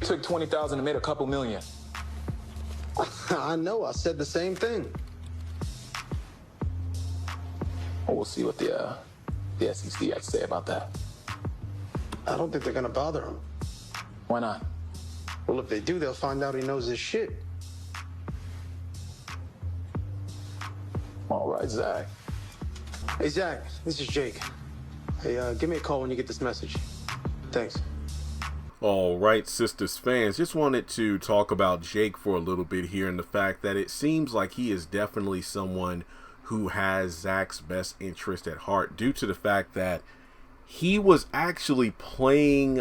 took 20,000 and made a couple million. I know, I said the same thing. Well, we'll see what the SEC has to say about that. I don't think they're gonna bother him. Why not? Well, if they do, they'll find out he knows his shit. All right, Zach. Hey, Zach, this is Jake. Hey, give me a call when you get this message. Thanks. All right, Sistas fans, just wanted to talk about Jake for a little bit here, and the fact that it seems like he is definitely someone who has Zach's best interest at heart, due to the fact that he was actually playing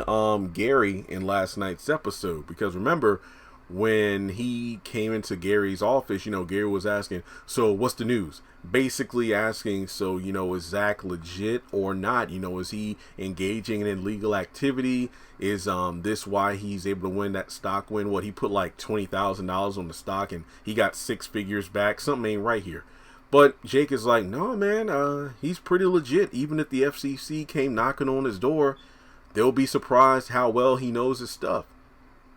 Gary in last night's episode. Because remember, when he came into Gary's office, Gary was asking, so what's the news? Basically asking, so, is Zach legit or not? Is he engaging in illegal activity? Is this why he's able to win that stock win? What, he put like $20,000 on the stock and he got 6 figures back? Something ain't right here. But Jake is like, no, man, he's pretty legit. Even if the FCC came knocking on his door, they'll be surprised how well he knows his stuff.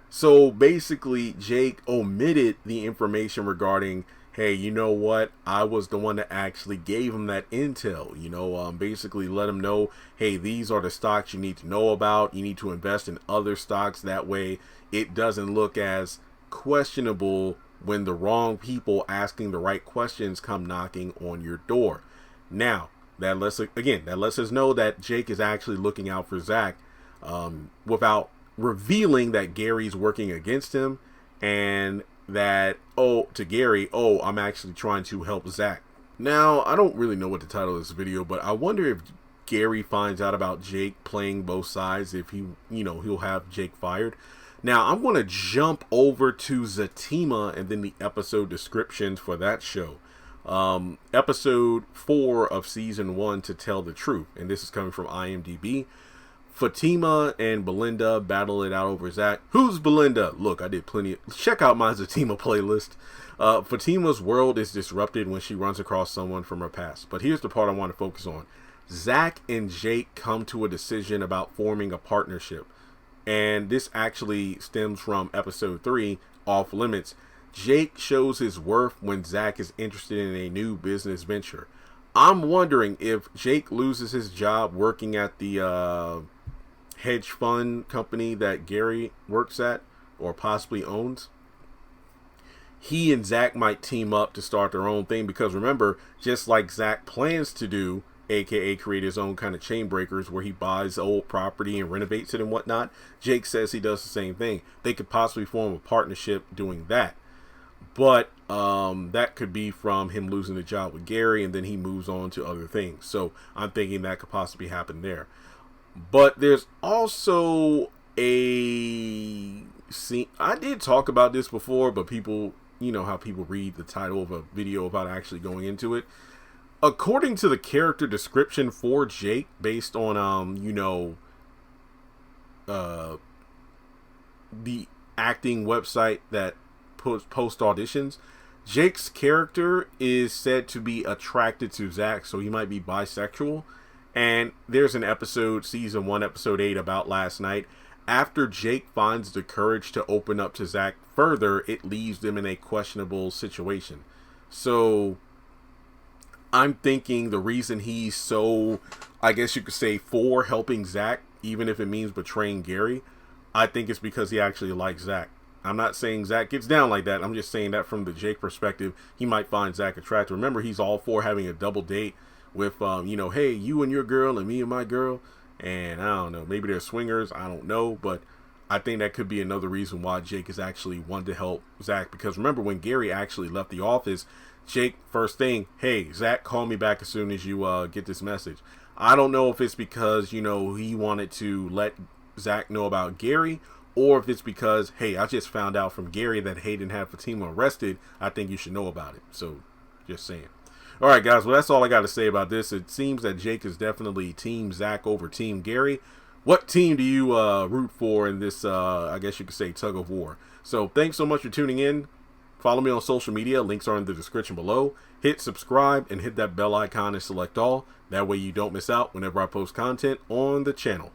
So basically, Jake omitted the information regarding, hey, you know what? I was the one that actually gave him that intel. Basically let him know, hey, these are the stocks you need to know about. You need to invest in other stocks. That way it doesn't look as questionable when the wrong people asking the right questions come knocking on your door. Now, that lets us know that Jake is actually looking out for Zach, without revealing that Gary's working against him, and that, to Gary, I'm actually trying to help Zach. Now, I don't really know what the title of this video, but I wonder if Gary finds out about Jake playing both sides, if he'll have Jake fired. Now, I'm going to jump over to Zatima and then the episode descriptions for that show. Episode 4 of season 1, To Tell the Truth. And this is coming from IMDb. Fatima and Belinda battle it out over Zach. Who's Belinda? Look, I did plenty. Check out my Zatima playlist. Fatima's world is disrupted when she runs across someone from her past. But here's the part I want to focus on. Zach and Jake come to a decision about forming a partnership. And this actually stems from episode 3, Off Limits. Jake shows his worth when Zach is interested in a new business venture. I'm wondering if Jake loses his job working at the hedge fund company that Gary works at or possibly owns. He and Zach might team up to start their own thing, because remember, just like Zach plans to do, aka create his own kind of chain breakers where he buys old property and renovates it and whatnot, Jake says he does the same thing. They could possibly form a partnership doing that. But that could be from him losing the job with Gary and then he moves on to other things. So I'm thinking that could possibly happen there. But there's also a scene. I did talk about this before, but people, how people read the title of a video without actually going into it. According to the character description for Jake, based on, the acting website that post auditions, Jake's character is said to be attracted to Zach, so he might be bisexual. And there's an episode, season 1, episode 8, about last night. After Jake finds the courage to open up to Zach further, it leaves them in a questionable situation. So I'm thinking the reason he's so, I guess you could say, for helping Zach, even if it means betraying Gary, I think it's because he actually likes Zach. I'm not saying Zach gets down like that. I'm just saying that from the Jake perspective, he might find Zach attractive. Remember, he's all for having a double date with, hey, you and your girl and me and my girl. And I don't know, maybe they're swingers. I don't know. But I think that could be another reason why Jake is actually wanting to help Zach. Because remember, when Gary actually left the office, Jake, first thing, hey, Zach, call me back as soon as you get this message. I don't know if it's because, he wanted to let Zach know about Gary, or if it's because, hey, I just found out from Gary that Hayden had Fatima arrested. I think you should know about it. So, just saying. All right, guys. Well, that's all I got to say about this. It seems that Jake is definitely Team Zach over Team Gary. What team do you root for in this, I guess you could say, tug of war? So, thanks so much for tuning in. Follow me on social media. Links are in the description below. Hit subscribe and hit that bell icon and select all. That way you don't miss out whenever I post content on the channel.